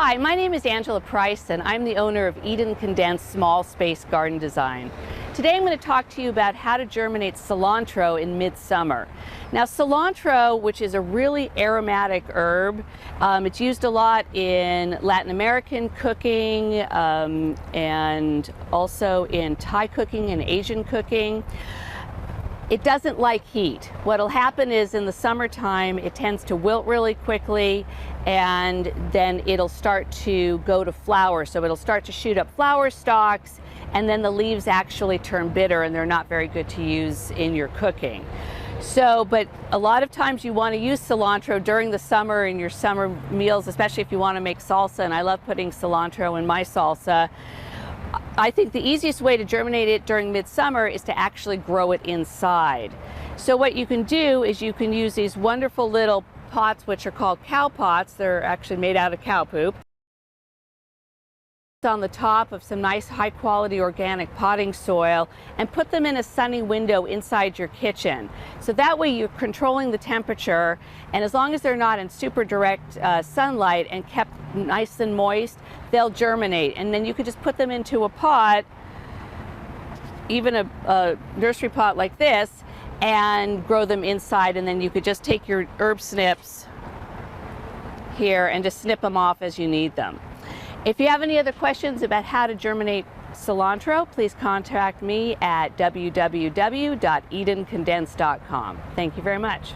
Hi, my name is Angela Price and I'm the owner of Eden Condensed Small Space Garden Design. Today I'm going to talk to you about how to germinate cilantro in midsummer. Now cilantro, which is a really aromatic herb, it's used a lot in Latin American cooking and also in Thai cooking and Asian cooking. It doesn't like heat. What'll happen is in the summertime it tends to wilt really quickly and then it'll start to go to flower. So it'll start to shoot up flower stalks and then the leaves actually turn bitter and they're not very good to use in your cooking. But a lot of times you want to use cilantro during the summer in your summer meals, especially if you want to make salsa, and I love putting cilantro in my salsa. I think the easiest way to germinate it during midsummer is to actually grow it inside. So what you can do is you can use these wonderful little pots, which are called cow pots. They're actually made out of cow poop. On the top of some nice high quality organic potting soil and put them in a sunny window inside your kitchen. So that way you're controlling the temperature, and as long as they're not in super direct sunlight and kept nice and moist, they'll germinate. And then you could just put them into a pot, even a nursery pot like this, and grow them inside. And then you could just take your herb snips here and just snip them off as you need them. If you have any other questions about how to germinate cilantro, please contact me at www.edencondensed.com. Thank you very much.